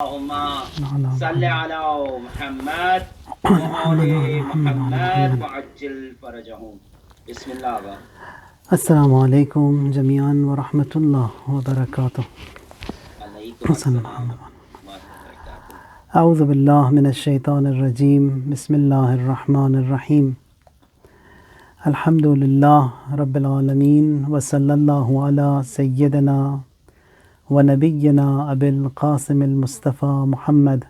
اللهم صل على محمد وآل محمد وعجل فرجهم. بسم الله. السلام عليكم جميعا ورحمة الله وبركاته. عليكم السلام وبركاته. أعوذ بالله من الشيطان الرجيم. بسم الله الرحمن الرحيم. الحمد لله رب العالمين وصلى الله على سيدنا ونبينا أبي القاسم المصطفى محمد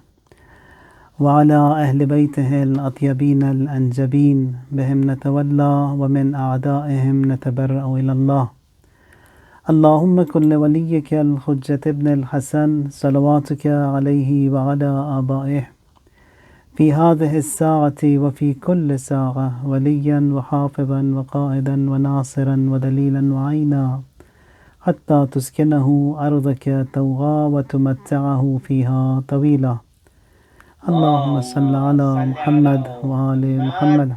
وعلى أهل بيته الأطيبين الأنجبين بهم نتولى ومن أعدائهم نتبرأ إلى الله. اللهم كن لوليك الحجة ابن الحسن صلواتك عليه وعلى آبائه في هذه الساعة وفي كل ساعة وليا وحافظا وقائدا وناصرا ودليلا وعينا حتى تسكنه أرضك توغى وتمتعه فيها طويلا. اللهم صل على محمد وآل محمد.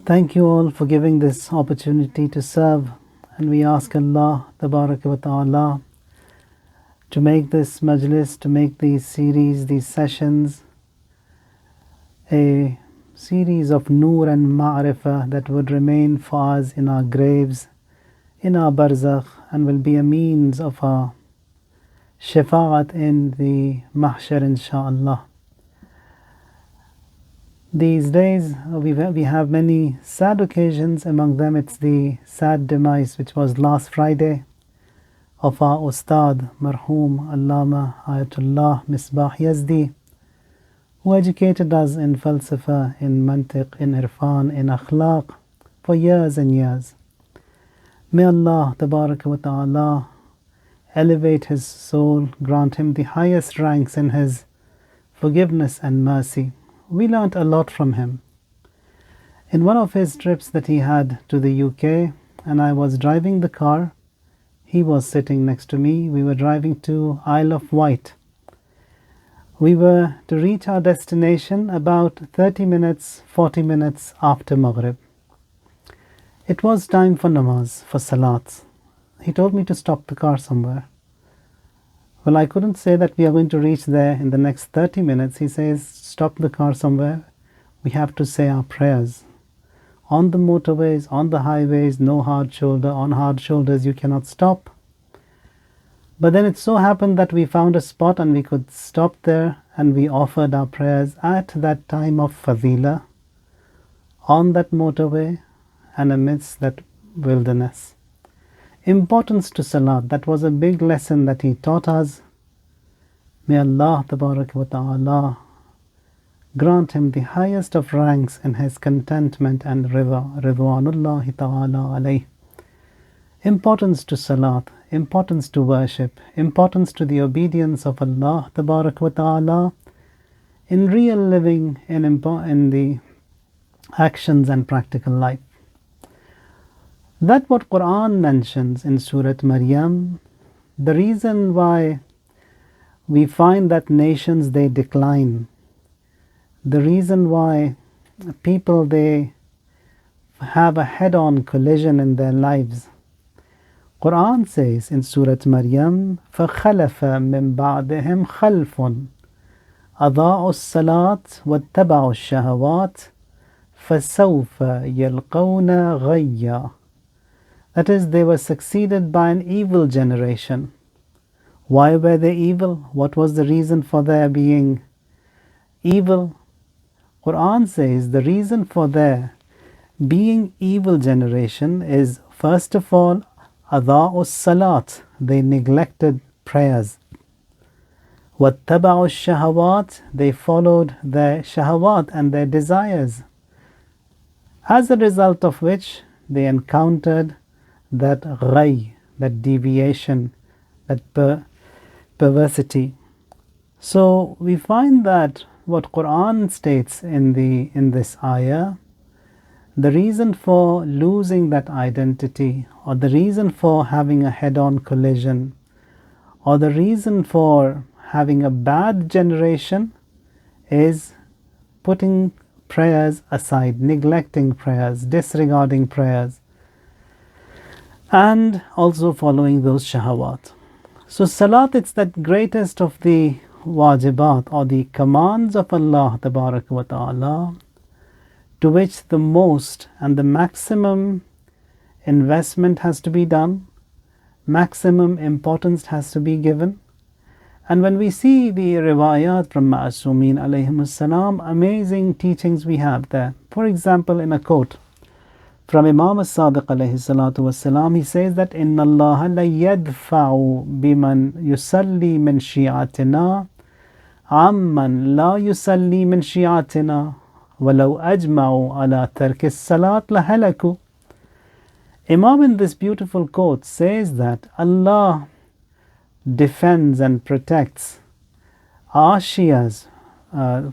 Thank you all for giving this opportunity to serve, and we ask Allah Tabaraka wa Ta'ala to make this majlis, to make these series, these sessions a series of Noor and Ma'rifah that would remain for us in our graves, in our barzakh, and will be a means of our shafa'at in the mahshar, insha'Allah. These days we have many sad occasions. Among them it's the sad demise which was last Friday of our Ustad Marhoom Allama Ayatullah Misbah Yazdi, who educated us in falsafa, in mantiq, in irfan, in akhlaq for years and years. May Allah Tabaraka wa Ta'ala elevate his soul, grant him the highest ranks in his forgiveness and mercy. We learnt a lot from him. In one of his trips that he had to the UK, and I was driving the car, he was sitting next to me. We were driving to Isle of Wight. We were to reach our destination about 30 minutes, 40 minutes after Maghrib. It was time for namaz, for Salaat. He told me to stop the car somewhere. Well, I couldn't say that we are going to reach there in the next 30 minutes. He says, stop the car somewhere. We have to say our prayers. On the motorways, on the highways, no hard shoulder. On hard shoulders, you cannot stop. But then it so happened that we found a spot and we could stop there, and we offered our prayers at that time of fadila, on that motorway and amidst that wilderness. Importance to Salat, that was a big lesson that he taught us. May Allah Tabaraka wa Ta'ala grant him the highest of ranks in his contentment and Ridwanullahi Ta'ala alayh. Importance to Salat, importance to worship, importance to the obedience of Allah Tabaraka wa Ta'ala in real living, in the actions and practical life. That what Quran mentions in Surah Maryam, the reason why we find that nations they decline, the reason why people they have a head-on collision in their lives. Quran says in Surah Maryam, فَخَلَفَ مِن بَعْدِهِمْ خَلْفٌ أَضَاعُوا الصَّلَاةَ وَاتَّبَعُوا الشَّهَوَاتِ فَسَوْفَ يَلْقَوْنَ غَيًّا. That is, they were succeeded by an evil generation. Why were they evil? What was the reason for their being evil? Quran says the reason for their being evil generation is, first of all, Adaa'us Salat. They neglected prayers. Wattaba'us Shahawat. They followed their shahawat and their desires. As a result of which, they encountered that ghay, that deviation, that perversity. So we find that what Quran states in this ayah, the reason for losing that identity, or the reason for having a head-on collision, or the reason for having a bad generation is putting prayers aside, neglecting prayers, disregarding prayers, and also following those shahawat. So Salat, it's that greatest of the wajibat or the commands of Allah Tabarak wa Ta'ala, to which the most and the maximum investment has to be done, maximum importance has to be given. And when we see the riwayat from Ma'asumeen alayhimus salam, amazing teachings we have there. For example, in a quote from Imam as-Sadiq alayhi salatu wassalam, he says that إِنَّ اللَّهَ لَيَدْفَعُ بِمَنْ يُسَلِّي مِنْ شِيعَتِنَا عَمَّنْ لَا يُسَلِّي مِنْ شِيعَتِنَا وَلَوْ أَجْمَعُوا عَلَى تَرْكِ الصَّلَاةِ لَهَلَكُوا. Imam in this beautiful quote says that Allah defends and protects our Shias,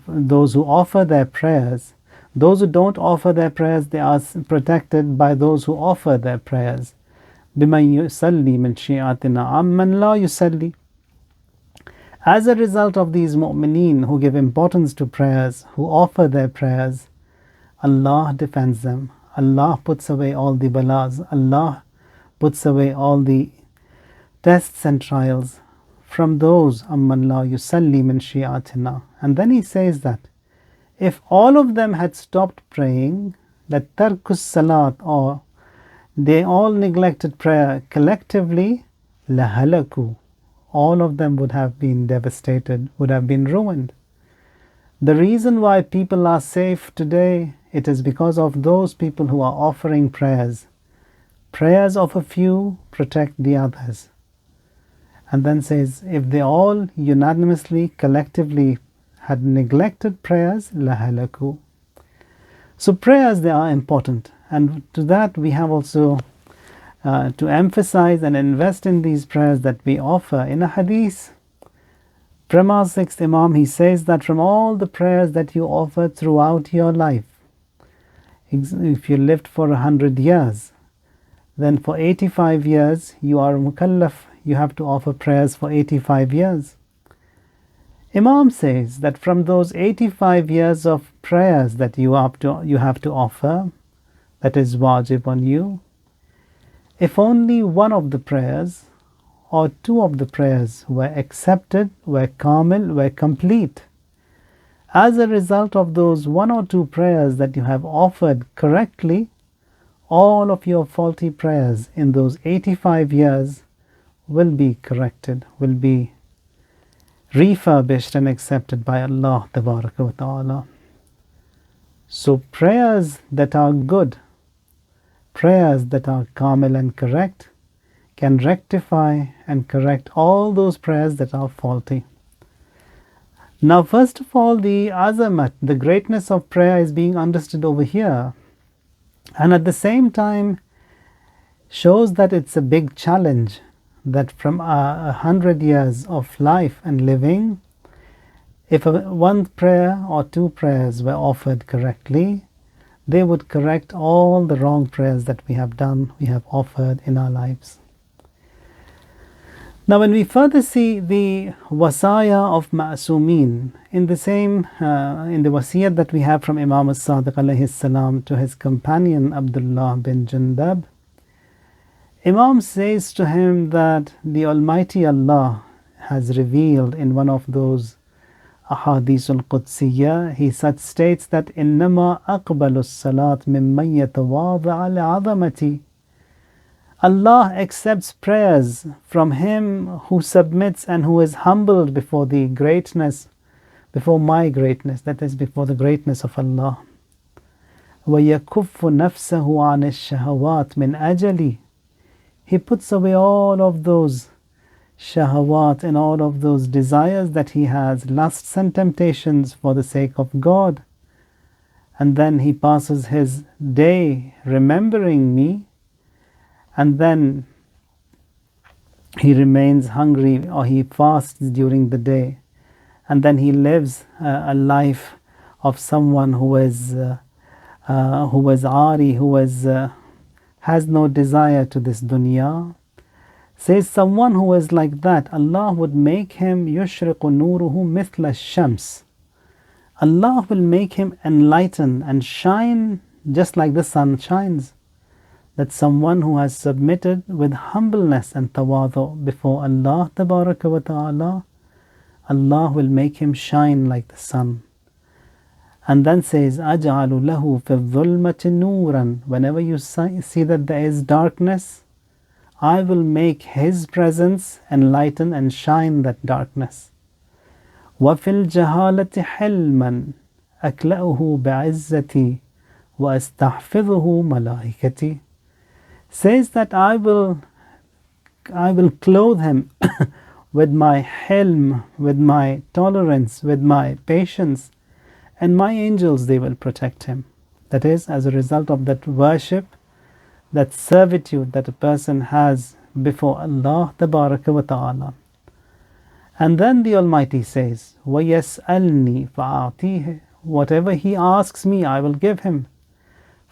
those who offer their prayers. Those who don't offer their prayers, they are protected by those who offer their prayers. بِمَنْ يُسَلِّي مِنْ شِيعَتِنَا عَمَّنْ لَا يُسَلِّي. As a result of these mu'mineen who give importance to prayers, who offer their prayers, Allah defends them. Allah puts away all the balas. Allah puts away all the tests and trials from those amman la yusalli min shi'atina. And then he says that if all of them had stopped praying, that tarkus salat, or they all neglected prayer collectively, lahalaku, all of them would have been devastated, would have been ruined. The reason why people are safe today, it is because of those people who are offering prayers. Prayers of a few protect the others. And then says, if they all unanimously, collectively had neglected prayers, lahalaku. So prayers, they are important. And to that we have also to emphasize and invest in these prayers that we offer. In a hadith, from our sixth Imam, he says that from all the prayers that you offer throughout your life, if you lived for 100 years, then for 85 years you are mukallaf, you have to offer prayers for 85 years. Imam says that from those 85 years of prayers that you have to offer, that is wajib on you, if only one of the prayers or two of the prayers were accepted, were kamil, were complete, as a result of those one or two prayers that you have offered correctly, all of your faulty prayers in those 85 years will be corrected, will be refurbished and accepted by Allah Tabaraka wa Ta'ala. So prayers that are good, prayers that are kamil and correct, can rectify and correct all those prayers that are faulty. Now, first of all, the azamat, the greatness of prayer is being understood over here, and at the same time shows that it's a big challenge, that from 100 years of life and living, if one prayer or two prayers were offered correctly, they would correct all the wrong prayers that we have done, we have offered in our lives. Now, when we further see the wasaya of Ma'asumeen, in the same, in the wasiyat that we have from Imam as-Sadiq alayhi salam to his companion Abdullah bin Jundab, Imam says to him that the Almighty Allah has revealed in one of those ahadith al-Qudsiyya, he such states that إِنَّمَا أَقْبَلُ الصَّلَاةِ مِمَّنْ يَتَوَاضَعَ لِعَظَمَتِي. Allah accepts prayers from him who submits and who is humbled before the greatness, before my greatness, that is before the greatness of Allah. وَيَكُفُّ نَفْسَهُ عَنِ الشَّهَوَاتِ مِنْ أَجَلِي. He puts away all of those shahawat and all of those desires that he has, lusts and temptations for the sake of God. And then he passes his day remembering me, and then he remains hungry or he fasts during the day, and then he lives a life of someone who is ari, who is has no desire to this dunya. Says someone who is like that, Allah would make him yushriqu nuruhu mithla shams. Allah will make him enlighten and shine just like the sun shines. that someone who has submitted with humbleness and tawadu before Allah tabaraka wa ta'ala, Allah will make him shine like the sun. And then says, أَجْعَلُ لَهُ فِي الظُّلْمَةِ نُورًا. Whenever you see that there is darkness, I will make His presence enlighten and shine that darkness. وَفِي الْجَهَالَةِ حِلْمًا أَكْلَأُهُ بِعِزَّتِي وَأَسْتَحْفِظُهُ مَلَائِكَتِي. Says that I will clothe him with my hilm, with my tolerance, with my patience, and my angels, they will protect him. That is, as a result of that worship, that servitude that a person has before Allah tabaraka wa ta'ala. And then the Almighty says, وَيَسْأَلْنِي فَأَعْطِيهِ. Whatever he asks me, I will give him.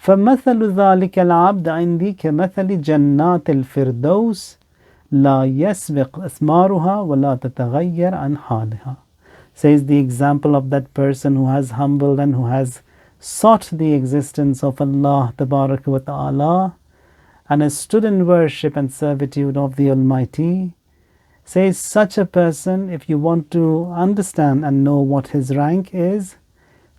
فَمَثَلُ ذَلِكَ الْعَبْدَ عِنْدِي كَمَثَلِ جَنَّاتِ الْفِرْدَوْسِ لَا يَسْبِقْ أَثْمَارُهَا وَلَا تَتَغَيَّرْ عَنْ حَالِهَا. Says the example of that person who has humbled and who has sought the existence of Allah tabaraka wa ta'ala and has stood in worship and servitude of the Almighty. Says such a person, if you want to understand and know what his rank is,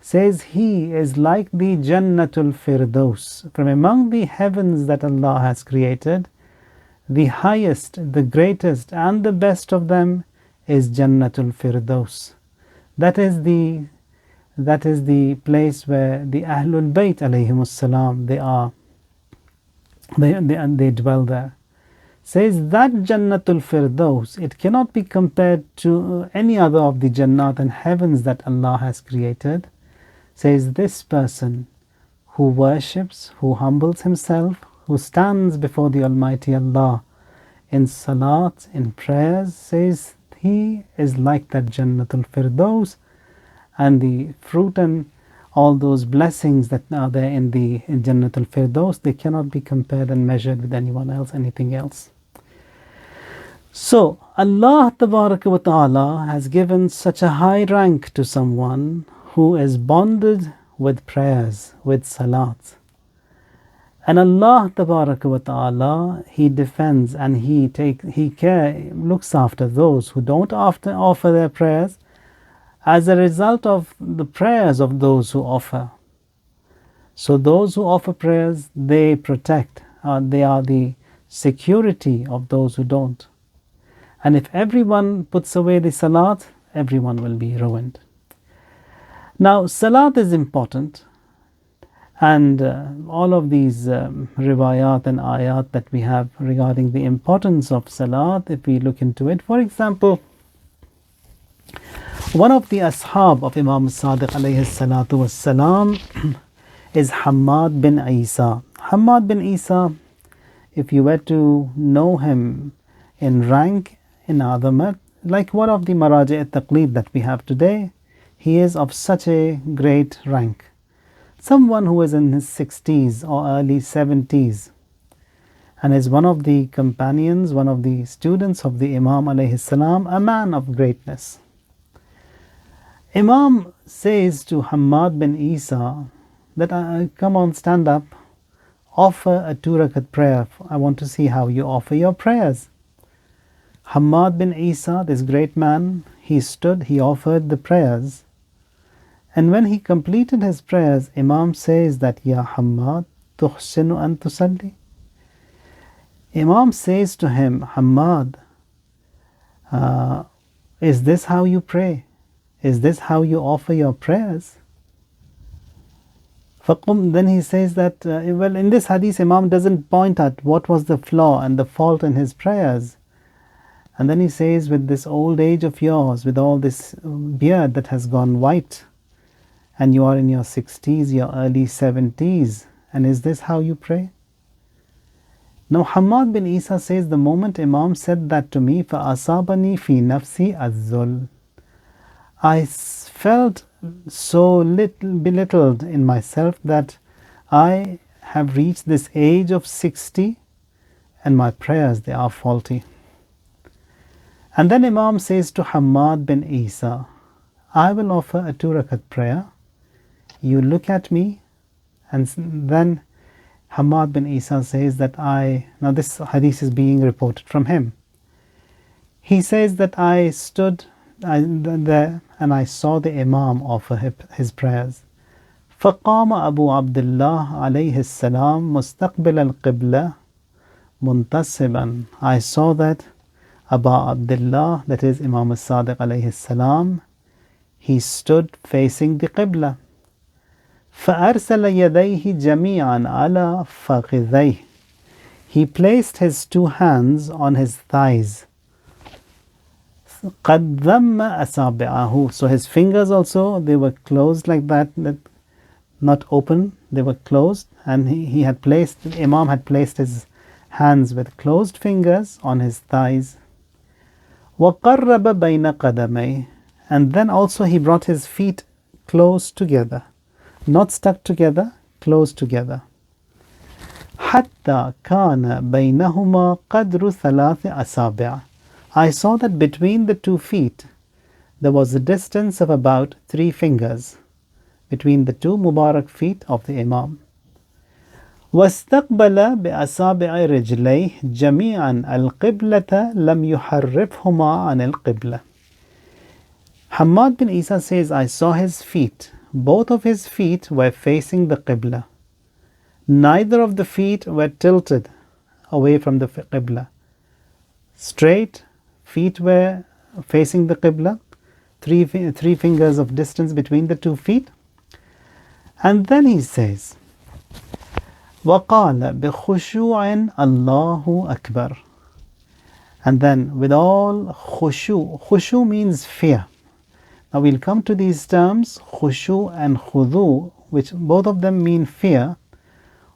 says he is like the Jannatul Firdaus. From among the heavens that Allah has created, the highest, the greatest and the best of them is Jannatul Firdaus. That is the place where the Ahlul Bayt alayhimus salam, they dwell there. Says that Jannatul Firdaus, it cannot be compared to any other of the Jannat and heavens that Allah has created. Says this person who worships, who humbles himself, who stands before the Almighty Allah in Salaat, in prayers, says he is like that Jannatul Firdaus, and the fruit and all those blessings that are there in Jannatul Firdaus, they cannot be compared and measured with anyone else, anything else. So Allah tabaraka wa ta'ala has given such a high rank to someone who is bonded with prayers, with salat. And Allah tabaraka wa ta'ala, He defends and He looks after those who don't offer their prayers as a result of the prayers of those who offer. So those who offer prayers, they protect, they are the security of those who don't. And if everyone puts away the salat, everyone will be ruined. Now, salat is important, and all of these riwayat and ayat that we have regarding the importance of salat, if we look into it, for example, one of the ashab of Imam Sadiq alayhi salatu was salam is Hammad bin Isa. Hammad bin Isa, if you were to know him in rank, in Adamat, like one of the Maraji at-Taqleed that we have today, he is of such a great rank. Someone who is in his 60s or early 70s and is one of the companions, one of the students of the Imam alayhi salam, a man of greatness. Imam says to Hammad bin Isa that, come on, stand up, offer a 2 rakat prayer. I want to see how you offer your prayers. Hammad bin Isa, this great man, he stood, he offered the prayers. And when he completed his prayers, Imam says that, Ya Hammad, tuhsinu an tusalli. Imam says to him, Hammad, is this how you pray? Is this how you offer your prayers? Then he says that, well, in this hadith, Imam doesn't point at what was the flaw and the fault in his prayers. And then he says, with this old age of yours, with all this beard that has gone white, and you are in your 60s, your early 70s, and is this how you pray? Now Hammad bin Isa says, the moment Imam said that to me, فَأَصَابَنِي فِي نَفْسِي الذُّلْ, I felt so belittled in myself that I have reached this age of 60 and my prayers, they are faulty. And then Imam says to Hammad bin Isa, I will offer a 2 rakat prayer. You look at me and then Hamad bin Isa says that now this hadith is being reported from him. He says that I stood there and I saw the Imam offer his prayers. فقام أبو عبد الله عليه السلام مستقبل القبلة منتصبا. I saw that Abu Abdullah, that is Imam al-Sadiq alayhi salam, he stood facing the Qibla. فأرسل يديه جميعا على فخذيه. He placed his two hands on his thighs. قد ضم أصابعه. So his fingers also, they were closed like that, not open, they were closed, and the Imam had placed his hands with closed fingers on his thighs. وقرب بين قدميه. And then also he brought his feet close together, not stuck together, close together. حتى كان بينهما قدر ثلاث أصابع. I saw that between the 2 feet there was a distance of about 3 fingers between the 2 Mubarak feet of the Imam. واستقبل بأصابع رجليه جميعا القبلة لم يحرفهما عن القبلة. Hamad bin Isa says, I saw his feet. Both of his feet were facing the Qibla. Neither of the feet were tilted away from the Qibla. Straight feet were facing the Qibla. 3 fingers of distance between the 2 feet. And then he says, وَقَالَ بِخُشُوعٍ اللَّهُ أَكْبَرُ. And then with all khushu. Khushu means fear. Now we'll come to these terms, khushu and khudu, which both of them mean fear.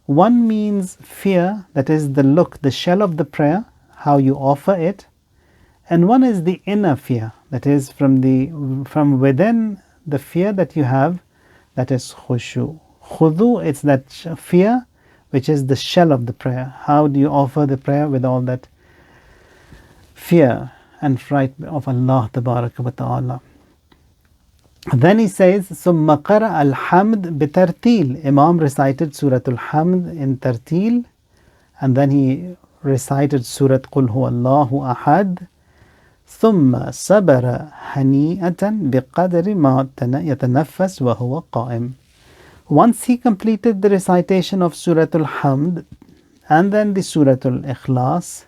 One means fear, that is the look, the shell of the prayer, how you offer it. And one is the inner fear, that is from within the fear that you have, that is khushu. Khudu, it's that fear which is the shell of the prayer. How do you offer the prayer with all that fear and fright of Allah Tabaraka wa Ta'ala? Then he says, ثُمَّ قَرَأَ الْحَمْدِ بِتَرْتِيلٍ. Imam recited Surah Al-Hamd in tartil, and then he recited Surah Qul Huwa Allahu Ahad. ثُمَّ صَبَرَ هَنِيئَةً بِقَدْرِ مَا يَتَنَفَّسُ وَهُوَ قَائِمٌ. Once he completed the recitation of Surah Al-Hamd and then the Surah Al-Ikhlas,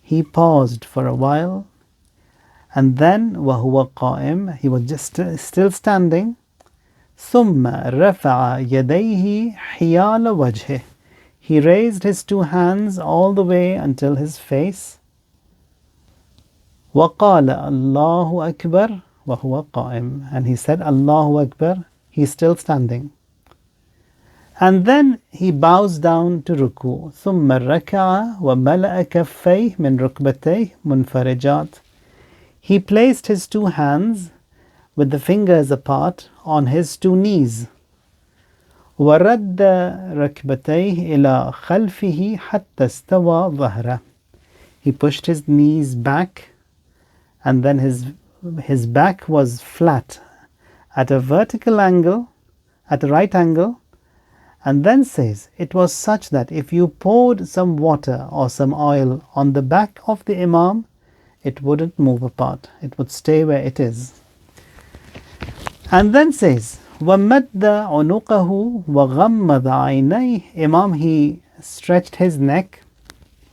he paused for a while, and then وَهُوَ قَائِمٌ, he was just still standing. ثُمَّ رَفَعَ يَدَيْهِ حِيَالَ وَجْهِهِ. He raised his 2 hands all the way until his face. وَقَالَ اللَّهُ أَكْبَرُ وَهُوَ قَائِمٌ. And he said Allahu Akbar, he's still standing. And then he bows down to ruku. ثُمَّ رَكَعَ وَمَلَأَ كَفَّيْهِ مِنْ رُكْبَتَيْهِ مُنْفَرِجَاتٍ. He placed his 2 hands with the fingers apart on his 2 knees. وَرَدَّ رَكْبَتَيْهِ إِلَى خَلْفِهِ حَتَّى اسْتَوَى ظَهْرَهُ. He pushed his knees back, and then his back was flat at a vertical angle, at a right angle, and then says, it was such that if you poured some water or some oil on the back of the Imam, it wouldn't move apart. It would stay where it is. And then says, وَمَدَّ عُنُقَهُ وَغَمَّضَ عَيْنَيْهِ. Imam, he stretched his neck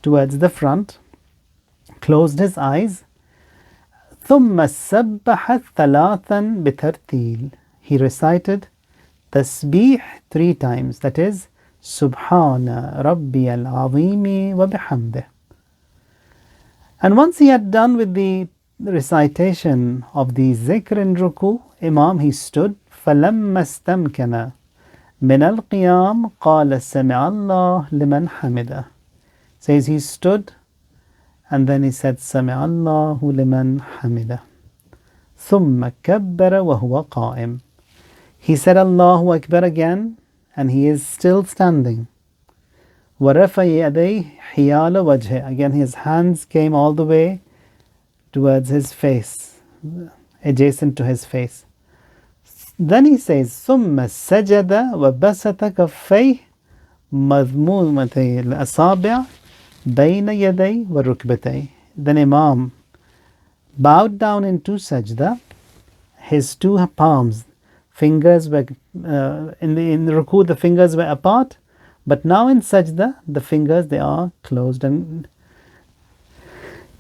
towards the front, closed his eyes. ثُمَّ سَبَّحَ ثَلَاثًا بِتَرْتِيلٍ. He recited tasbih 3 times, that is, Subhana Rabbiyal Azimi wa bihamdih. And once he had done with the recitation of the zikr in ruku, Imam, he stood. فَلَمَّا اسْتَمْكَنَ مِنَ الْقِيَامِ قَالَ سَمِعَ اللَّهُ لِمَنْ حَمِدَهُ. Says he stood, and then he said, سَمِعَ اللَّهُ لِمَنْ حَمِدَهُ. ثُمَّ كَبَّرَ وَهُوَ قَائِمٌ. He said Allahu Akbar again, and he is still standing. وَرَفَ يَدَيْهِ حِيَالَ وَجْهِهِ. Again his hands came all the way towards his face, adjacent to his face. Then he says, ثُمَّ سَجَدَ وَبَسَطَ كَفَّيْهِ مضمومتي الأصابع بين يدي وركبتي. Then Imam bowed down into sajda. His two palms, fingers were in the ruku, the fingers were apart, but now in sajda the fingers, they are closed, and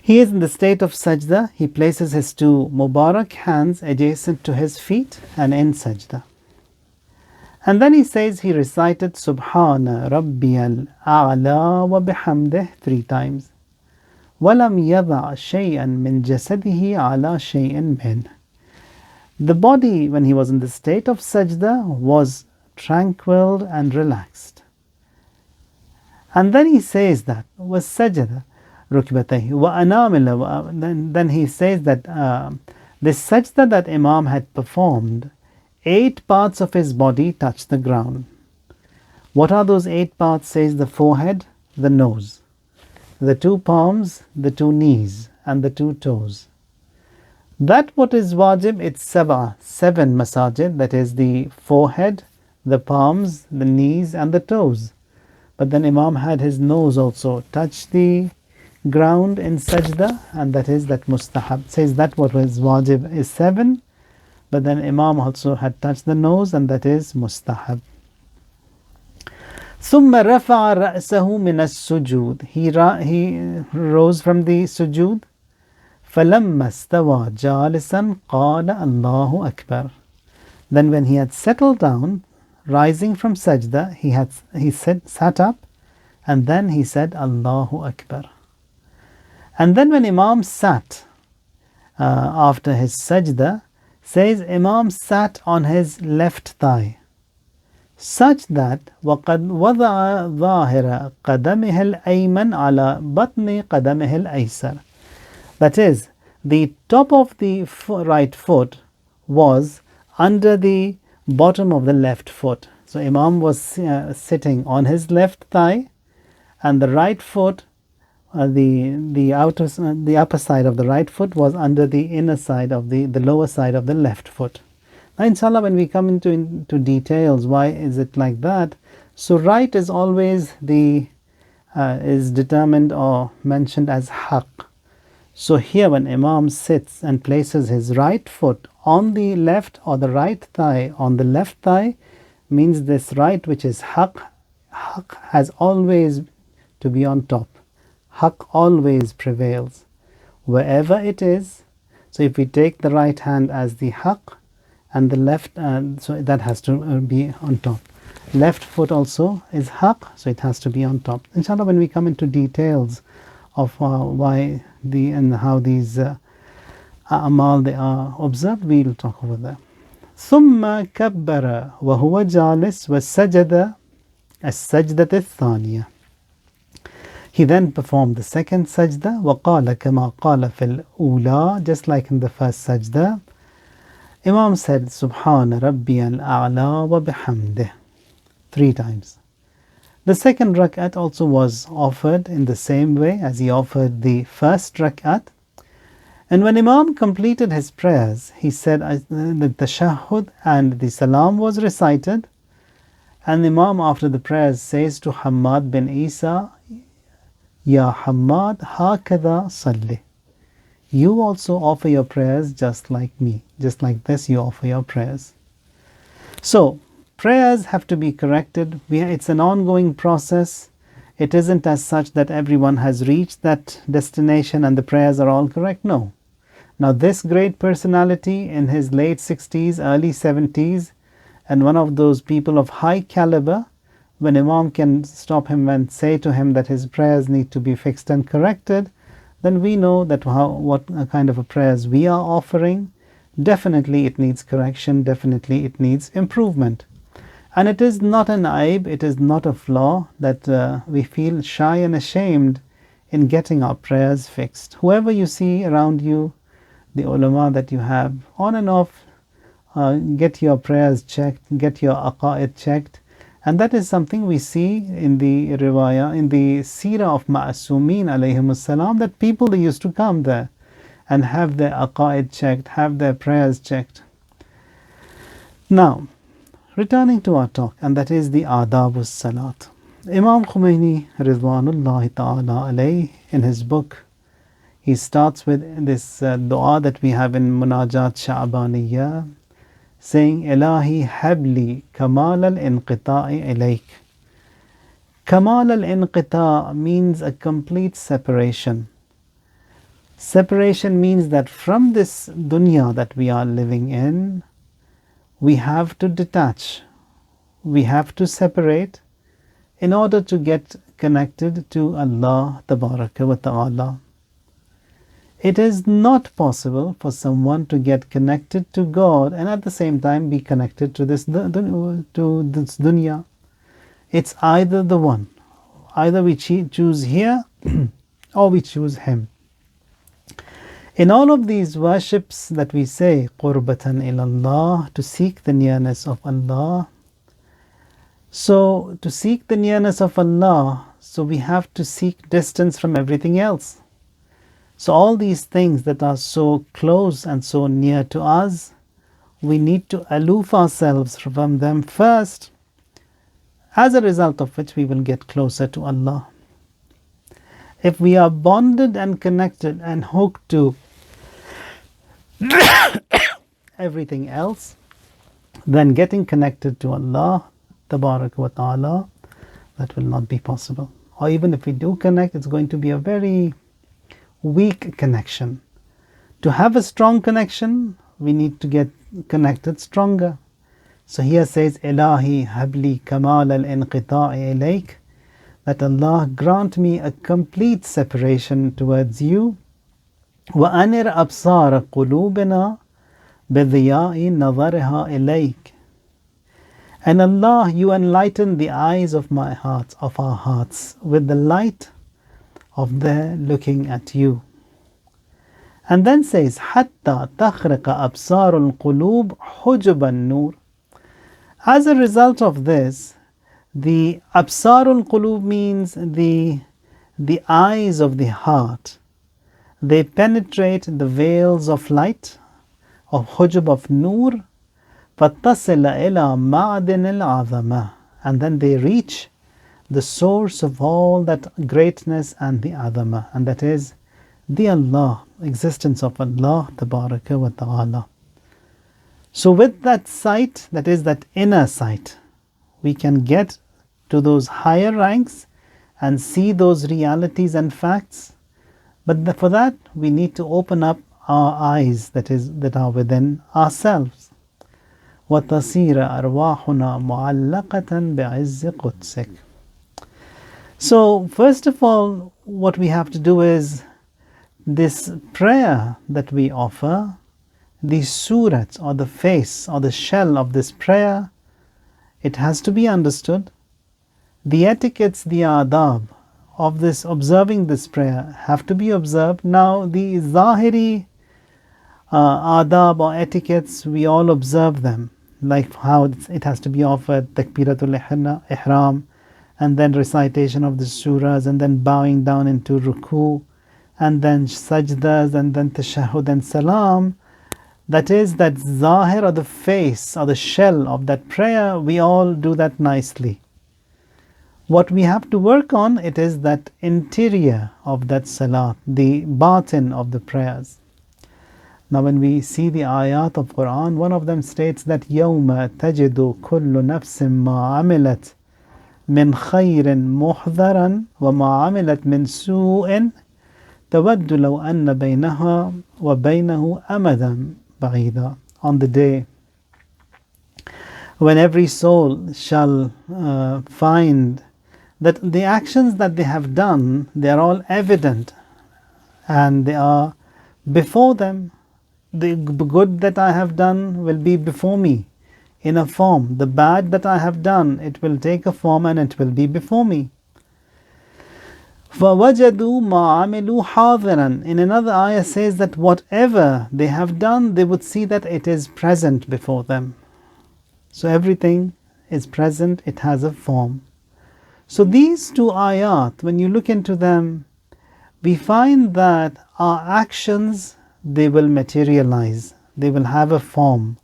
he is in the state of sajda. He places his two mubarak hands adjacent to his feet and in sajda. And then he says he recited Subhana Rabbiyal A'la wa bihamdih 3 times. وَلَمْ يَضَعْ شَيْئًا مِنْ جَسَدِهِ عَلَى شَيْءٍ مِنْ. The body, when he was in the state of sajda, was tranquil and relaxed. And then he says that was sajda rukbatayhi wa anamila. Then he says that this sajda that Imam had performed, 8 parts of his body touched the ground. What are those 8 parts? Says the forehead, the nose, the 2 palms, the 2 knees, and the 2 toes. That what is wajib, it's 7 masajid, that is the forehead, the palms, the knees, and the toes. But then Imam had his nose also touch the ground in sajda, and that is that mustahab. Says that what was wajib is 7, but then Imam also had touched the nose, and that is mustahab. ثم رفع رأسه من السجود. He rose from the sujud. فلما استوى جالسا قال الله أكبر. Then when he had settled down, rising from sajda, he sat up, and then he said Allahu Akbar. And then when Imam sat after his sajda, says Imam sat on his left thigh, such that وَقَدْ وَضَعَ ظَاهِرَ قَدَمِهِ الْأَيْمَنِ عَلَى بَطْنِ قَدَمِهِ الْأَيْسَرِ. That is, the top of the right foot was under the bottom of the left foot. So Imam was sitting on his left thigh, and the right foot, the upper side of the right foot was under the inner side of the lower side of the left foot. Now inshallah, when we come into details, why is it like that? So right is always is determined or mentioned as haq. So here when Imam sits and places his right foot on the left, or the right thigh on the left thigh, means this right which is haq has always to be on top. Haq always prevails wherever it is. So if we take the right hand as the haq and the left, so that has to be on top. Left foot also is haq, so it has to be on top. Inshallah, when we come into details of why and how these a'mal they are observed, we will talk over there. ثم كبر وهو جالس وسجد السجدة الثانية. He then performed the second sajda, وقال كما قال في الأولى, just like in the first sajda. Imam said سبحان ربي الأعلى وبحمده 3 times. The second rak'at also was offered in the same way as he offered the first rak'at. And when Imam completed his prayers, he said the tashahhud and the salam was recited. And Imam after the prayers says to Hammad bin Isa, Ya Hammad, hakada salli. You also offer your prayers just like me. Just like this you offer your prayers. So, prayers have to be corrected. It's an ongoing process. It isn't as such that everyone has reached that destination and the prayers are all correct. No. Now this great personality in his late 60s, early 70s, and one of those people of high caliber, when Imam can stop him and say to him that his prayers need to be fixed and corrected, then we know that what kind of a prayers we are offering. Definitely it needs correction, definitely it needs improvement. And it is not an aib, it is not a flaw that we feel shy and ashamed in getting our prayers fixed. Whoever you see around you, the ulama that you have, on and off, get your prayers checked, get your aqa'id checked. And that is something we see in the riwayah, in the seerah of Ma'asumeen alayhimus salam, that people, they used to come there and have their aqa'id checked, have their prayers checked. Now, returning to our talk, and that is the Adaab Salaat. Imam Khomeini Ridwanullahi Ta'ala alayh, in his book, he starts with this dua that we have in Munajat Sha'baniyya, saying, Ilahi habli kamal al-inqita'i ilayk. Kamal al-inqita' means a complete separation. Separation means that from this dunya that we are living in, we have to detach, we have to separate in order to get connected to Allah Tabaraka wa Ta'ala. It is not possible for someone to get connected to God and at the same time be connected to this dunya. It's either the one. Either we choose here or we choose Him. In all of these worships that we say, qurbatan ilallah, to seek the nearness of Allah. So, to seek the nearness of Allah, so we have to seek distance from everything else. So all these things that are so close and so near to us, we need to aloof ourselves from them first, as a result of which we will get closer to Allah. If we are bonded and connected and hooked to everything else, then getting connected to Allah Tabarak wa Ta'ala, that will not be possible. Or even if we do connect, it's going to be a very weak connection. To have a strong connection, we need to get connected stronger. So here says, Ilahi habli kamal al-inqita'i ilayk, that Allah grant me a complete separation towards you. Wa anir absara qulubina bidhiya'i nazariha ilayk. And Allah, you enlighten the eyes of my heart, of our hearts, with the light of their looking at you. And then says, Hatta takhriqa absarul qulub hujuban nur. As a result of this, the absarul qulub means the eyes of the heart. They penetrate the veils of light, of hujub of nur, فَاتَّصِلَ إِلَى مَعْدِنِ الْعَظَمَةِ, and then they reach the source of all that greatness and the azama, and that is the Allah, existence of Allah Tabaraka wa Ta'ala. So with that sight, that is that inner sight, we can get to those higher ranks and see those realities and facts. But for that, we need to open up our eyes that are within ourselves. وَتَصِيرَ أَرْوَاحُنَا مُعَلَّقَةً بِعِزِّ قُدْسِكَ. So first of all, what we have to do is this prayer that we offer, the surat or the face or the shell of this prayer, it has to be understood. The etiquettes, the Adaab of this, observing this prayer, have to be observed. Now the Zahiri Adaab or etiquettes, we all observe them, like how it has to be offered, Takbiratul Ihram, and then recitation of the surahs, and then bowing down into ruku, and then sajdas, and then tashahhud and salam. That is, that zahir or the face or the shell of that prayer, we all do that nicely. What we have to work on, it is that interior of that salat, the batin of the prayers. Now when we see the ayat of Quran, one of them states that يَوْمَ تَجِدُ كُلُّ نَفْسٍ مَا عَمِلَتْ مِنْ خَيْرٍ مُحْضَرًا وَمَا عَمِلَتْ مِنْ سُوءٍ تَوَدُّ لَوْ أَنَّ بَيْنَهَا وَبَيْنَهُ أَمَدًا بَعِيدًا. On the day when every soul shall find that the actions that they have done, they are all evident and they are before them. The good that I have done will be before me in a form. The bad that I have done, it will take a form and it will be before me. فَوَجَدُوا مَا عَمِلُوا حَاضِرًا. In another ayah says that whatever they have done, they would see that it is present before them. So everything is present, it has a form. So these two ayat, when you look into them, we find that our actions, they will materialize, they will have a form.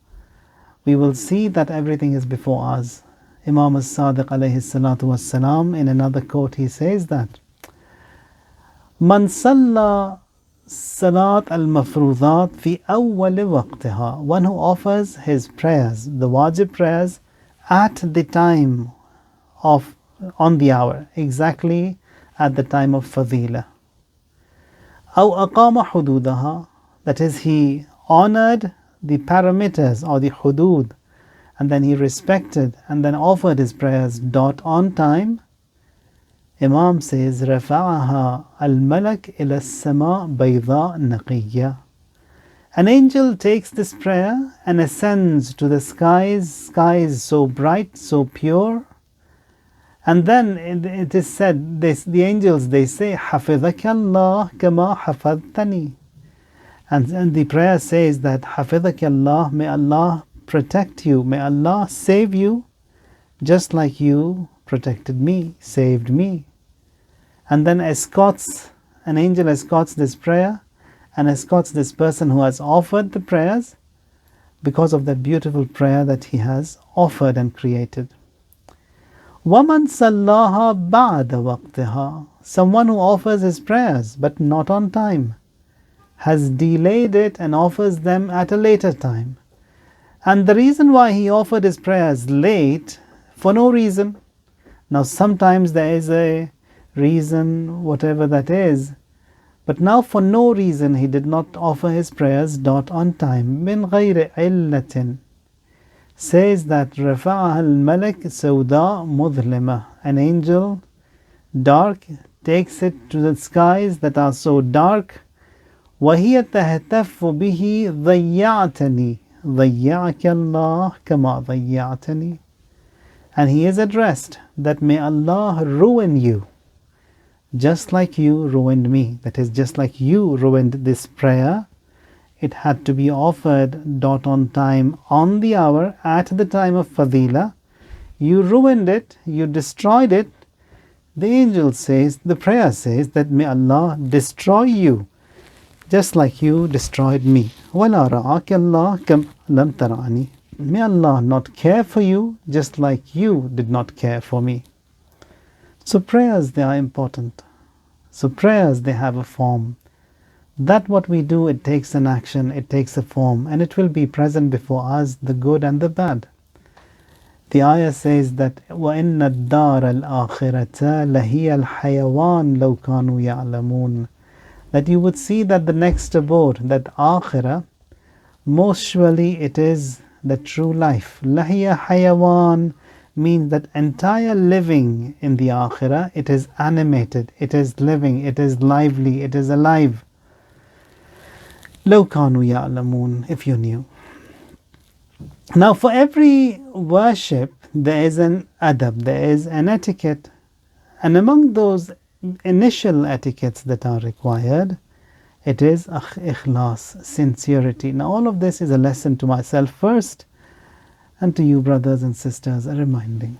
We will see that everything is before us. Imam as-Sadiq alayhi salatu wassalam, in another quote, he says that Man salla salat al-mafrudat fi awwal waqtiha, one who offers his prayers, the wajib prayers, at the time of, on the hour, exactly at the time of fadila. أو أقام حدودها, that is, he honored the parameters or the hudud, and then he respected and then offered his prayers dot on time. Imam says رفعها الملك إلى السماء بيضاء نقية. An angel takes this prayer and ascends to the skies so bright, so pure. And then it is said, the angels, they say, حفظك الله كما حفظتني. And the prayer says that حفظك الله, may Allah protect you, may Allah save you, just like you protected me, saved me. And then an angel escorts this prayer and escorts this person who has offered the prayers because of that beautiful prayer that he has offered and created. وَمَنْ صَلَّاهَا بَعْدَ وَقْتِهَا, someone who offers his prayers but not on time, has delayed it and offers them at a later time. And the reason why he offered his prayers late, for no reason. Now sometimes there is a reason, whatever that is, but now for no reason he did not offer his prayers dot on time. مِنْ غَيْرِ عِلَّةٍ, says that رَفَعَهَا الْمَلَكِ سَوْدَاء مُظْلِمَةً, an angel, dark, takes it to the skies that are so dark. وَهِيَ تَهْتَفُّ بِهِ ضَيَّعْتَنِي ضَيَّعَكَ اللَّهُ كَمَا ضَيَّعْتَنِي. And he is addressed that may Allah ruin you, just like you ruined me. That is, just like you ruined this prayer. It had to be offered dot on time, on the hour, at the time of fadila. You ruined it, you destroyed it. The angel says, the prayer says that may Allah destroy you, just like you destroyed me. وَلَا رَعَاكَ اللَّهُ كَمْ لَمْ تَرَعْنِي. May Allah not care for you, just like you did not care for me. So prayers, they are important. So prayers, they have a form. That what we do, it takes an action, it takes a form, and it will be present before us, the good and the bad. The ayah says that وَإِنَّ الدَّارَ الْآخِرَةَ لَهِيَ الْحَيَوَانِ لَوْ كَانُوا يَعْلَمُونَ. That you would see that the next abode, that akhirah, most surely it is the true life. لَهِيَ حَيَوَانِ means that entire living in the akhirah, it is animated, it is living, it is lively, it is alive. لَوْ كَانُوا يَعْلَمُونَ, if you knew. Now for every worship there is an adab, there is an etiquette, and among those initial etiquettes that are required, it is ikhlas, sincerity. Now all of this is a lesson to myself first, and to you brothers and sisters, a reminding.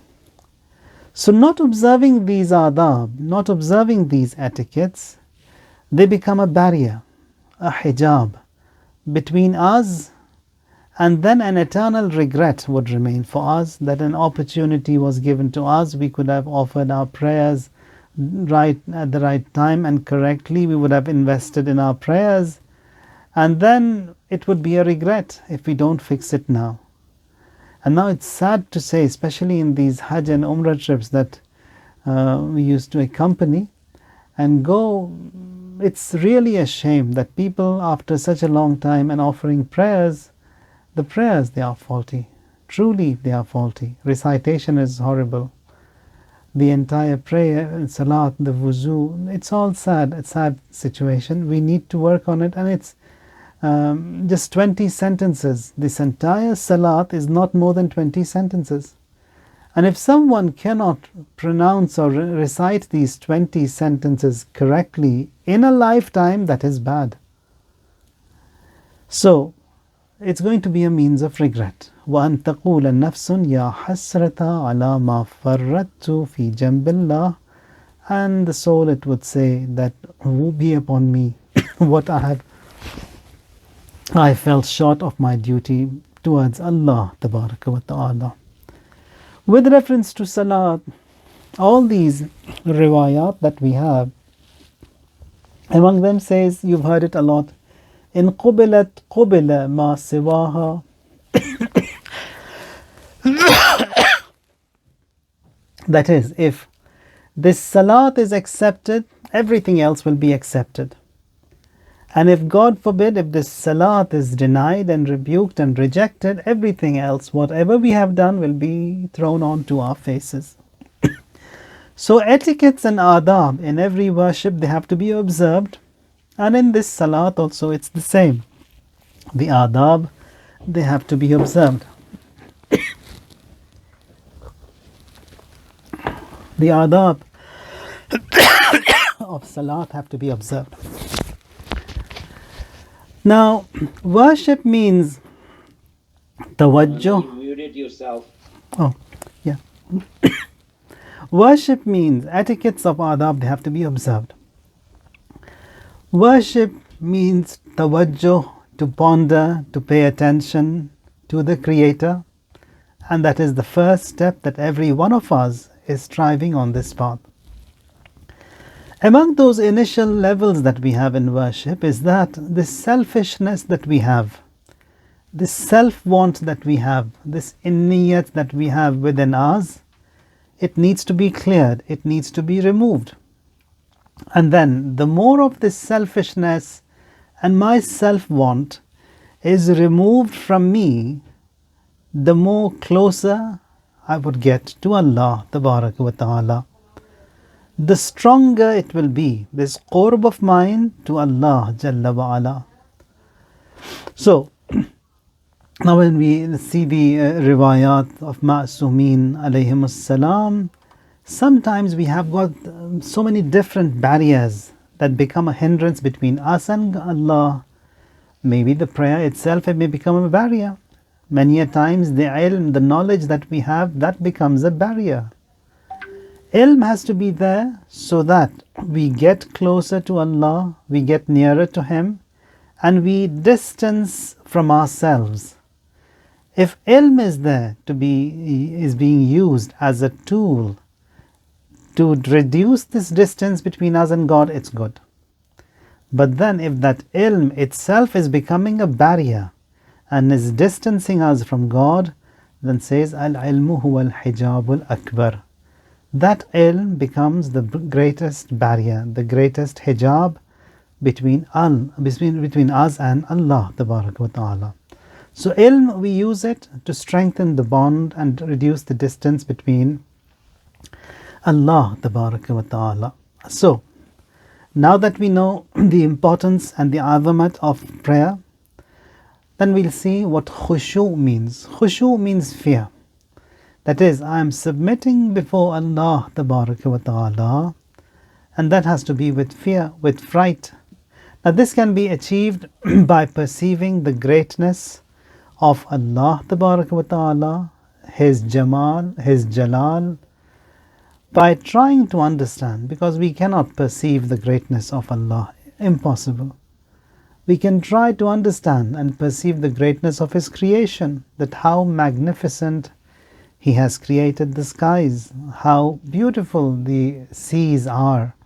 So not observing these adab, not observing these etiquettes, they become a barrier, a hijab between us, and then an eternal regret would remain for us that an opportunity was given to us. We could have offered our prayers right at the right time and correctly. We would have invested in our prayers, and then it would be a regret if we don't fix it now. And now it's sad to say, especially in these Hajj and Umrah trips that we used to accompany and go, it's really a shame that people, after such a long time and offering prayers, the prayers, they are faulty. Truly, they are faulty. Recitation is horrible. The entire prayer and Salaat, the wuzu, it's all sad, a sad situation. We need to work on it, and it's just 20 sentences. This entire Salaat is not more than 20 sentences. And if someone cannot pronounce or recite these 20 sentences correctly in a lifetime, that is bad. So, it's going to be a means of regret. وَأَن تَقُولَ النَّفْسٌ يَا حَسْرَةَ عَلَى مَا فَرَّطْتُ فِي جَنْبِ اللَّهِ. And the soul, it would say that, woe be upon me, what I fell short of my duty towards Allah Tabaraka wa Ta'ala. With reference to Salat, all these riwayat that we have, among them says, you've heard it a lot, in qubilat qubila ma siwaha. That is, if this Salat is accepted, everything else will be accepted. And if, God forbid, if this Salat is denied and rebuked and rejected, everything else, whatever we have done, will be thrown onto our faces. So etiquettes and adab in every worship, they have to be observed. And in this Salat also it's the same. The adab, they have to be observed. The adab of Salat have to be observed. Now, worship means tawajjuh. You muted yourself. Oh, yeah. Worship means etiquettes of adab, they have to be observed. Worship means tawajjuh, to ponder, to pay attention to the Creator. And that is the first step that every one of us is striving on this path. Among those initial levels that we have in worship is that this selfishness that we have, this self-want that we have, this inniyat that we have within us, it needs to be cleared, it needs to be removed. And then the more of this selfishness and my self-want is removed from me, the more closer I would get to Allah Tabaraka wa Ta'ala. The stronger it will be, this qurb of mine to Allah Jalla wa Ala. So, now when we see the riwayat of Ma'sumin alayhimus salam, sometimes we have got so many different barriers that become a hindrance between us and Allah. Maybe the prayer itself, it may become a barrier. Many a times the ilm, the knowledge that we have, that becomes a barrier. Ilm has to be there so that we get closer to Allah, we get nearer to Him, and we distance from ourselves. If ilm is there is being used as a tool to reduce this distance between us and God, it's good. But then if that ilm itself is becoming a barrier and is distancing us from God, then says al-ilmu huwa al-hijab al-akbar. That ilm becomes the greatest barrier, the greatest hijab between us and Allah Tabaraka wa Ta'ala. So ilm, we use it to strengthen the bond and reduce the distance between Allah Tabaraka wa Ta'ala. So, now that we know the importance and the azamat of prayer, then we'll see what khushu means. Khushu means fear. That is, I am submitting before Allah Tabaraka wa Ta'ala, and that has to be with fear, with fright. Now this can be achieved by perceiving the greatness of Allah Tabaraka wa Ta'ala, His Jamal, His Jalal, by trying to understand, because we cannot perceive the greatness of Allah, impossible. We can try to understand and perceive the greatness of His creation, that how magnificent He has created the skies, how beautiful the seas are.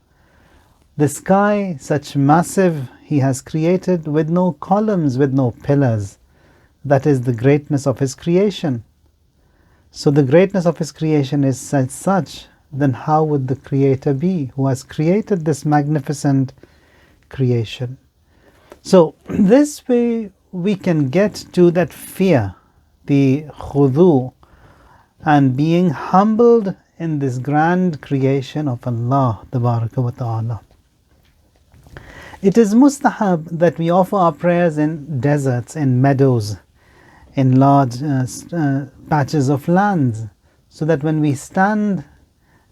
The sky, such massive, He has created with no columns, with no pillars. That is the greatness of His creation. So the greatness of His creation is such, then how would the Creator be, who has created this magnificent creation? So this way we can get to that fear, the khudu, and being humbled in this grand creation of Allah Tabaraka wa Ta'ala. It is mustahab that we offer our prayers in deserts, in meadows, in large patches of lands, so that when we stand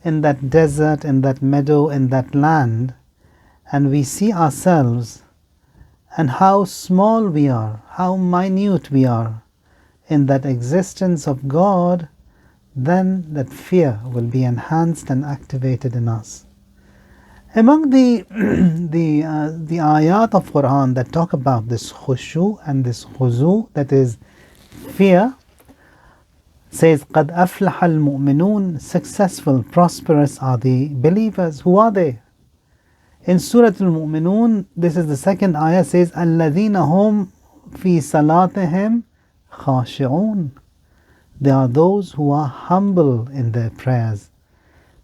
in that desert, in that meadow, in that land, and we see ourselves and how small we are, how minute we are in that existence of God, then that fear will be enhanced and activated in us. Among the ayat of Quran that talk about this khushu and this khuzu, that is fear, says قَدْ أَفْلَحَ الْمُؤْمِنُونَ, successful, prosperous are the believers. Who are they? In Surah Al-Mu'minun, this is the second ayah, says الَّذِينَ هُمْ فِي صَلَاتِهِمْ خَاشِعُونَ. They are those who are humble in their prayers.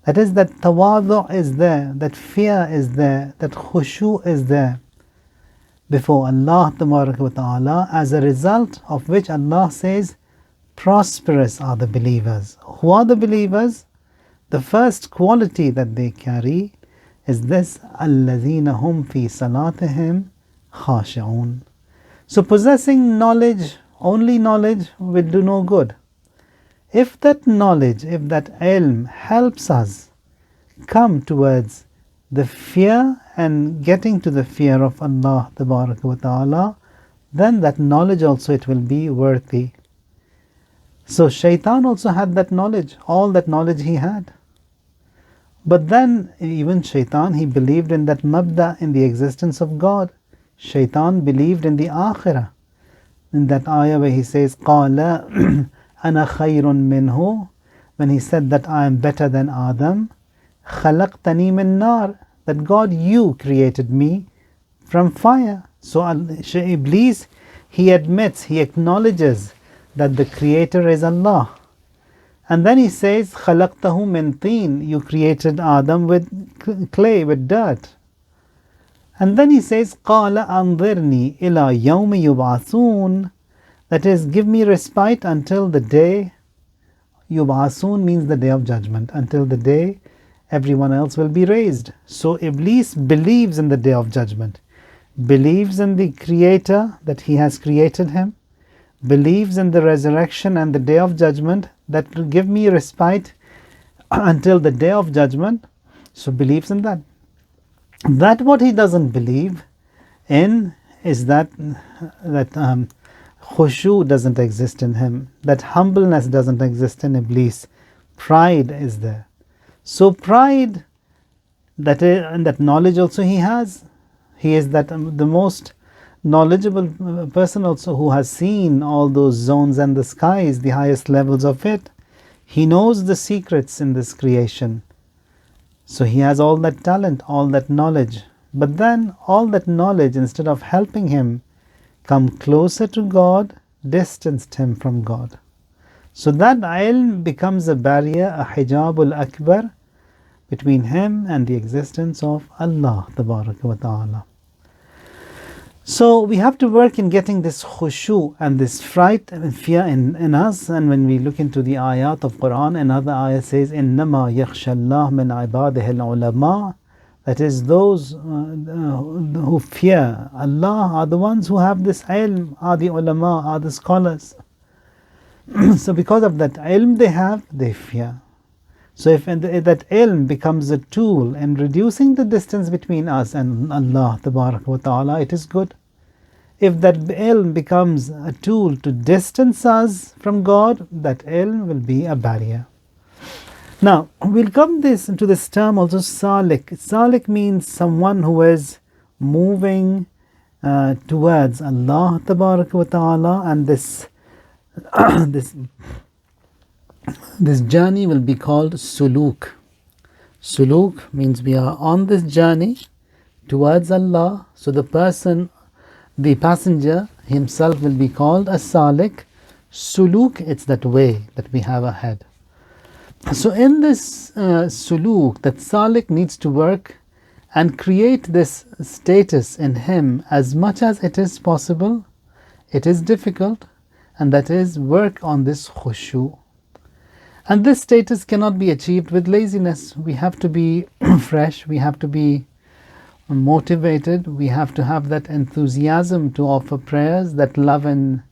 That is, that tawadu is there, that fear is there, that khushu is there before Allah wa ta'ala, as a result of which Allah says, prosperous are the believers. Who are the believers? The first quality that they carry is this, الَّذِينَ هُمْ فِي صَلَاتِهِمْ خَاشِعُونَ. So possessing knowledge, only knowledge, will do no good. If that knowledge, if that ilm helps us come towards the fear and getting to the fear of Allah wa ta'ala, then that knowledge also, it will be worthy. So Shaitan also had that knowledge, all that knowledge he had. But then even Shaitan, he believed in that mabda, in the existence of God. Shaitan believed in the akhirah. In that ayah where he says, قَالَ أَنَا خَيْرٌ مِّنْهُ, when he said that I am better than Adam, خَلَقْتَنِي مِن نَار, that God, you created me from fire. So Iblis, he admits, he acknowledges that the creator is Allah. And then he says, خَلَقْتَهُ مِن طِينٍ, you created Adam with clay, with dirt. And then he says, قَالَ أَنظِرْنِي إِلَى يَوْمِ يُبْعَثُونَ, that is, give me respite until the day, yub'asun means the day of judgment, until the day everyone else will be raised. So Iblis believes in the day of judgment, believes in the creator, that he has created him, believes in the resurrection and the day of judgment, that will give me respite until the day of judgment. So believes in that. That what he doesn't believe in is that khushu doesn't exist in him, that humbleness doesn't exist in Iblis. Pride is there. So pride, and that knowledge also he has. He is that the most knowledgeable person also, who has seen all those zones and the skies, the highest levels of it. He knows the secrets in this creation. So he has all that talent, all that knowledge. But then all that knowledge, instead of helping him come closer to God, distanced him from God. So that ilm becomes a barrier, a hijabul akbar, between him and the existence of Allah wa ta'ala. So we have to work in getting this khushu and this fright and fear in us. And when we look into the ayat of Quran, another ayah says, إِنَّمَا يَخْشَى اللَّهَ مِنْ عِبَادِهِ الْعُلَمَاءِ, that is, those who fear Allah are the ones who have this ilm, are the ulama, are the scholars. So because of that ilm they have, they fear. So if that ilm becomes a tool in reducing the distance between us and Allah wa ta'ala, it is good. If that ilm becomes a tool to distance us from God, that ilm will be a barrier. Now, we'll come to this term also, salik. Salik means someone who is moving towards Allah wa ta'ala, and this this journey will be called suluk. Suluk means we are on this journey towards Allah. So the passenger himself will be called a salik. Suluk, it's that way that we have ahead. So in this suluk, that salik needs to work and create this status in him as much as it is possible. It is difficult, and that is work on this khushu. And this status cannot be achieved with laziness. We have to be fresh, we have to be motivated, we have to have that enthusiasm to offer prayers, that love and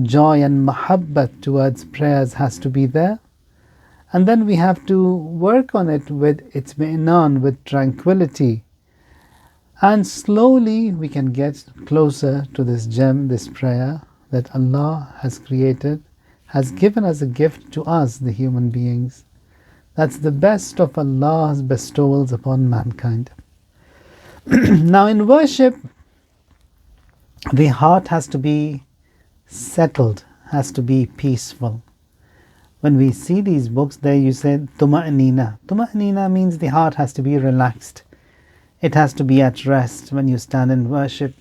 joy and mahabbat towards prayers has to be there. And then we have to work on it with itmi'nan, with tranquility. And slowly we can get closer to this gem, this prayer that Allah has created, has given as a gift to us, the human beings. That's the best of Allah's bestowals upon mankind. Now in worship, the heart has to be settled, has to be peaceful. When we see these books, there you said tuma'nina. Tuma'nina means the heart has to be relaxed. It has to be at rest when you stand in worship.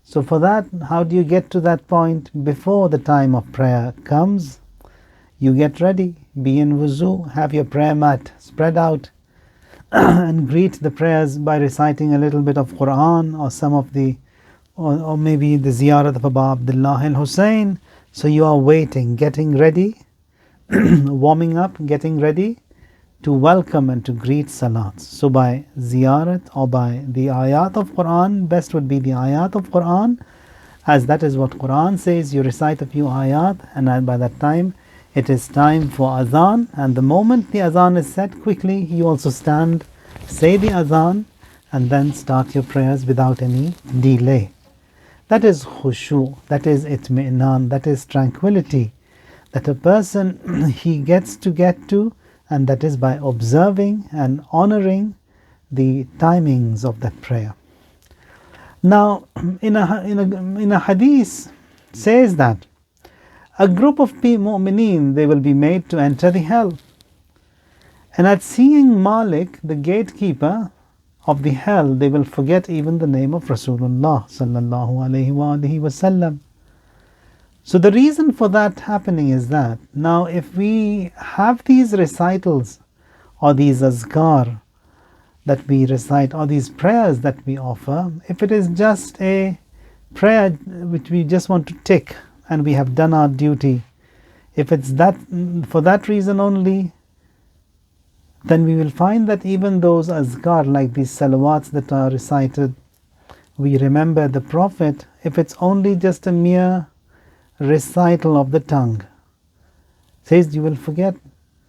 So for that, how do you get to that point? Before the time of prayer comes, you get ready, be in wuzu, have your prayer mat spread out, and greet the prayers by reciting a little bit of Quran or some of the, or maybe the ziyarat of Abu Abdullah al-Hussein. So you are waiting, getting ready, warming up, getting ready to welcome and to greet Salat. So by ziyarat or by the ayat of Quran, best would be the ayat of Quran, as that is what Quran says. You recite a few ayat, and by that time it is time for azan, and the moment the azan is said, quickly you also stand, say the azan, and then start your prayers without any delay. That is khushu, that is itmi'nan, that is tranquility, that a person he gets to get to, and that is by observing and honoring the timings of that prayer. Now, in a hadith says that a group of mu'mineen, they will be made to enter the hell. And at seeing Malik, the gatekeeper of the hell, they will forget even the name of Rasulullah sallallahu alaihi wasallam. So the reason for that happening is that now if we have these recitals or these azkar that we recite or these prayers that we offer, if it is just a prayer which we just want to tick and we have done our duty, if it's that for that reason only, then we will find that even those azkar, like these salawats that are recited, we remember the Prophet, if it's only just a mere recital of the tongue, says you will forget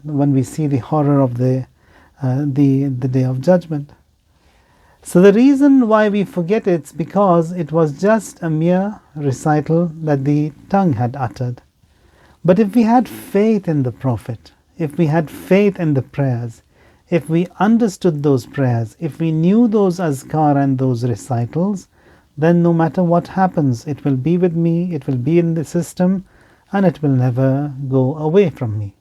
when we see the horror of the day of judgment. So the reason why we forget it's because it was just a mere recital that the tongue had uttered. But if we had faith in the Prophet, if we had faith in the prayers, if we understood those prayers, if we knew those azkar and those recitals, then no matter what happens, it will be with me, it will be in the system, and it will never go away from me.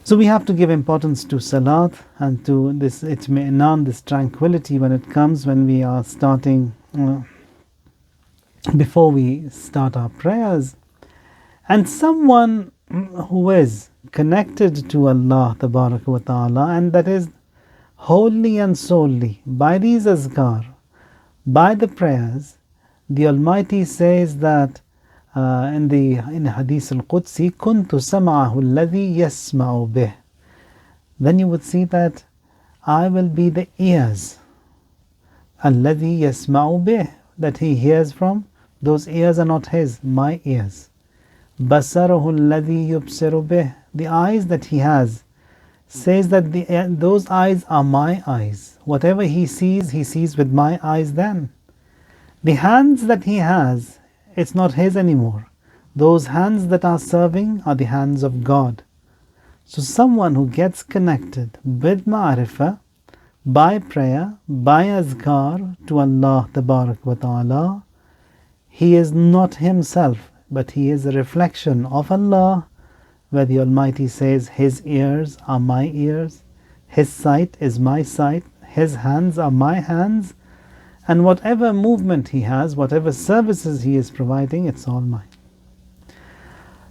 So we have to give importance to Salat and to this itmi'nan, this tranquility when it comes when we are starting, before we start our prayers. And someone who is connected to Allah Tabaraka wa Ta'ala, and that is wholly and solely by these azkar, by the prayers, the Almighty says that in Hadith al-Qudsi, كُنْتُ سَمْعَهُ الَّذِي يَسْمَعُ بِهِ. Then you would see that I will be the ears, الَّذِي يَسْمَعُ بِهِ, that he hears from. Those ears are not his, my ears. بَصَرَهُ الَّذِي يُبْصِرُ بِهِ, the eyes that he has, says that those eyes are my eyes. Whatever he sees with my eyes then. The hands that he has, it's not his anymore. Those hands that are serving are the hands of God. So someone who gets connected with ma'rifah, by prayer, by azkar to Allah Tabarak wa Ta'ala, he is not himself, but he is a reflection of Allah, where the Almighty says, His ears are my ears, His sight is my sight, His hands are my hands, and whatever movement he has, whatever services he is providing, it's all mine.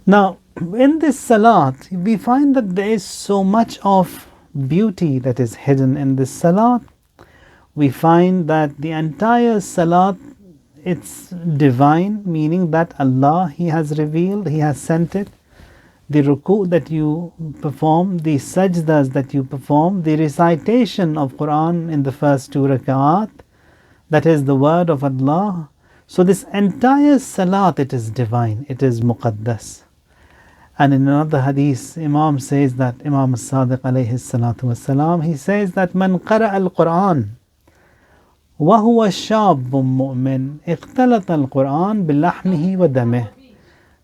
Now, in this Salat, we find that there is so much of beauty that is hidden in this Salat. We find that the entire Salat, it's divine, meaning that Allah, He has revealed, He has sent it. The ruku that you perform, the sajdas that you perform, the recitation of Quran in the first 2 rak'at, that is the word of Allah. So this entire Salat, it is divine, it is muqaddas. And in another hadith, Imam says that, Imam al-Sadiq alayhi salatu wasalam, he says that Man qara al-Quran wa huwa shabun mu'min ikhtalata al-Quran bilahmihi wa damih.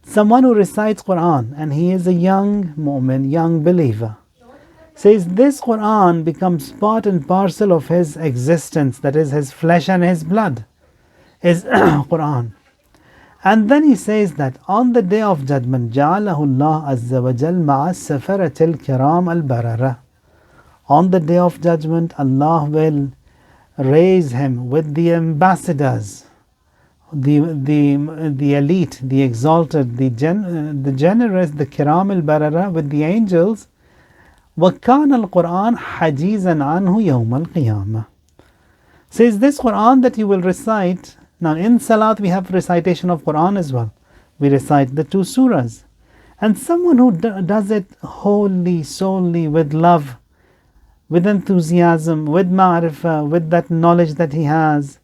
Someone who recites Quran and he is a young mu'min, young believer, says this Quran becomes part and parcel of his existence, that is his flesh and his blood is Quran. And then he says that on the day of judgment, جَعَلَهُ اللَّهُ عَزَّ وَجَلَّ مَعَ السَّفَرَةِ الْكِرَامِ الْبَرَرَةِ. On the day of judgment, Allah will raise him with the ambassadors, the elite, the exalted, the generous, the kiram al-barara, with the angels. وَكَانَ الْقُرْآنُ حَجِيزًا عَنْهُ يَوْمَ الْقِيَامَةِ. Says this Quran that you will recite. Now in Salat we have recitation of Quran as well. We recite the 2 surahs. And someone who does it wholly, solely, with love, with enthusiasm, with ma'rifah, with that knowledge that he has,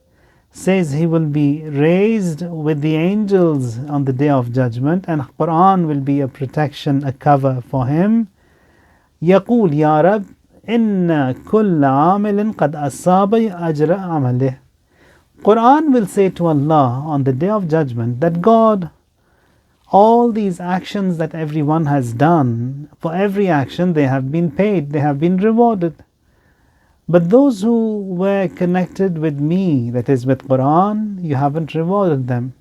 says he will be raised with the angels on the day of judgment, and Quran will be a protection, a cover for him. يقول يا رب إن كل عامل قد أصاب أجر عمله. Quran will say to Allah on the day of judgment that God, all these actions that everyone has done, for every action they have been paid, they have been rewarded. But those who were connected with me, that is with Quran, you haven't rewarded them.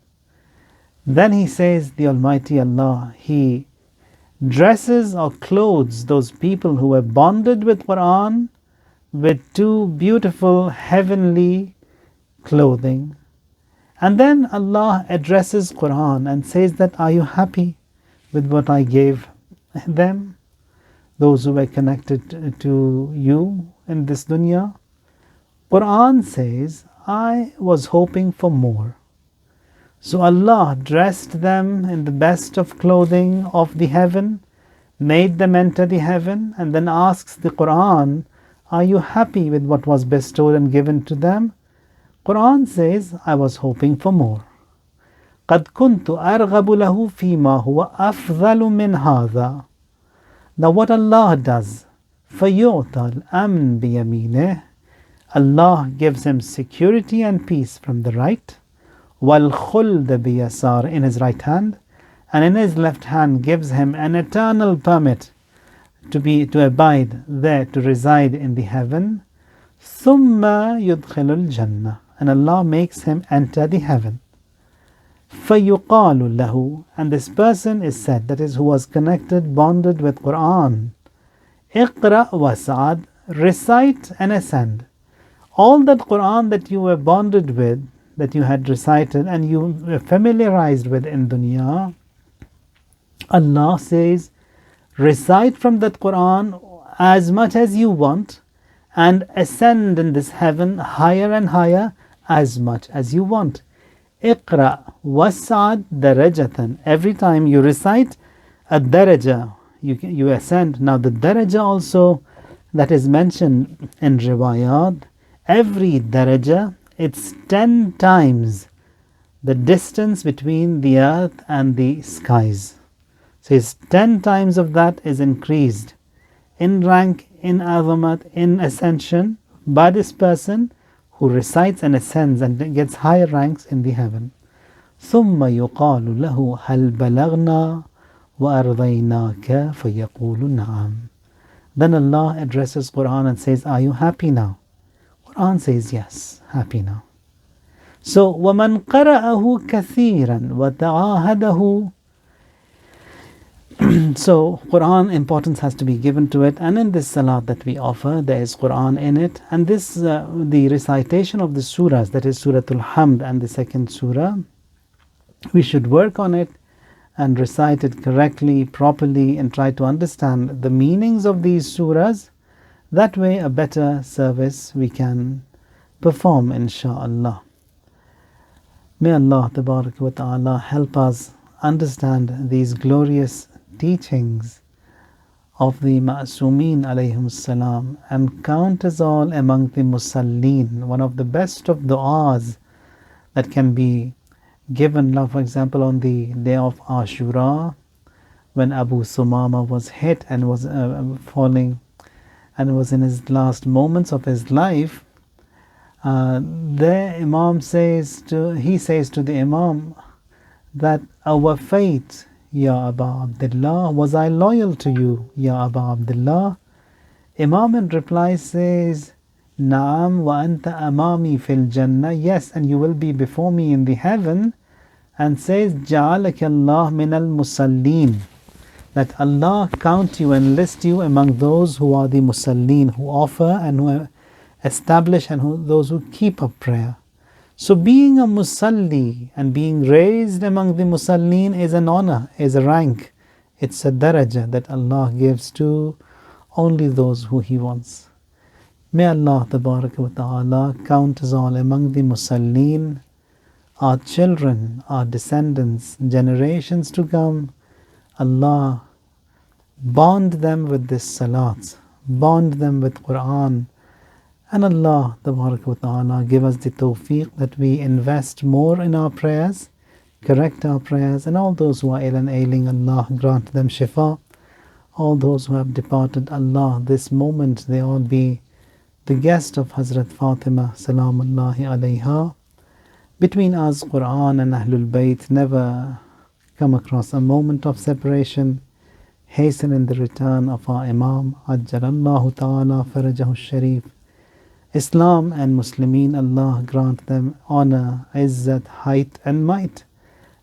Then he says, the Almighty Allah, He dresses or clothes those people who were bonded with Quran with 2 beautiful heavenly clothing. And then Allah addresses Quran and says that, are you happy with what I gave them? Those who were connected to you in this dunya. Quran says, I was hoping for more. So Allah dressed them in the best of clothing of the heaven, made them enter the heaven, and then asks the Quran, are you happy with what was bestowed and given to them? Quran says, I was hoping for more. قَدْ كُنْتُ أَرْغَبُ لَهُ فِي مَا هُوَ أَفْضَلُ مِنْ هَذَا. Now what Allah does, فَيُعْطَى الْأَمْنِ بِيَمِينِهِ, Allah gives him security and peace from the right, وَالْخُلْدَ بِيَسَارِ, in his right hand, and in his left hand gives him an eternal permit to abide there, to reside in the heaven. ثُمَّ يُدْخِلُ الْجَنَّةِ, and Allah makes him enter the heaven. فَيُقَالُ لَهُ, and this person is said, that is, who was connected, bonded with Quran, اقرأ وَسَعَدْ, recite and ascend. All that Quran that you were bonded with, that you had recited and you were familiarized with in dunya, Allah says, recite from that Quran as much as you want, and ascend in this heaven higher and higher as much as you want. Iqra was'ad darajatan. Every time you recite a daraja, you ascend. Now the daraja also that is mentioned in riwayat, every daraja, it's 10 times the distance between the earth and the skies. So it's 10 times of that is increased in rank, in azamat, in ascension by this person who recites and ascends and gets higher ranks in the heaven. ثُمَّ يُقَالُ لَهُ هَلْ بَلَغْنَا وَأَرْضَيْنَاكَ فَيَقُولُ نَعَمْ. Then Allah addresses Quran and says, are you happy now? Quran says, yes, happy now. So, وَمَنْ قَرَأَهُ كَثِيرًا وَتَعَاهَدَهُ. So Quran, importance has to be given to it, and in this salat that we offer, there is Quran in it, and this the recitation of the surahs, that is Suratul Hamd and the second surah, we should work on it and recite it correctly, properly, and try to understand the meanings of these surahs. That way a better service we can perform, insha'Allah. May Allah Tabarak wa Ta'ala help us understand these glorious teachings of the Ma'sumin alayhim salam and count us all among the Musalleen. One of the best of du'as that can be given, now for example on the day of Ashura, when Abu Sumama was hit and was falling and was in his last moments of his life, the Imam says to the Imam that, our faith, Ya Aba Abdullah, was I loyal to you, Ya Aba Abdullah? Imam in reply says, Naam wa anta amami fil jannah, yes, and you will be before me in the heaven. and says, جَعَلَكَ اللَّهُ مِنَ الْمُصَلِّينَ, that Allah count you and list you among those who are the musallin, who offer and who establish and those who keep up prayer. So being a musalli and being raised among the musallin is an honor, is a rank. It's a daraja that Allah gives to only those who He wants. May Allah Tabaraka wa Ta'ala count us all among the musallin, our children, our descendants, generations to come. Allah bond them with this salat, bond them with Quran, and Allah Tabaraka wa Ta'ala give us the tawfiq that we invest more in our prayers, correct our prayers, and all those who are ill and ailing, Allah grant them shifa. All those who have departed, Allah, this moment they all be the guest of Hazrat Fatima Salamullahi alayha. Between us, Quran and Ahlul Bayt never come across a moment of separation. Hasten in the return of our Imam, Ajjalallahu Ta'ala Farajahu Sharif. Islam and Muslimin, Allah grant them honor, izzat, height and might.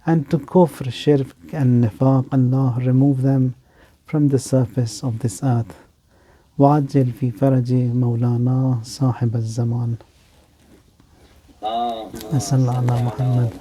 And to kufr, shirk and nifaq, Allah remove them from the surface of this earth. وعجل في فرج مولانا صاحب الزمان. صلى الله على محمد.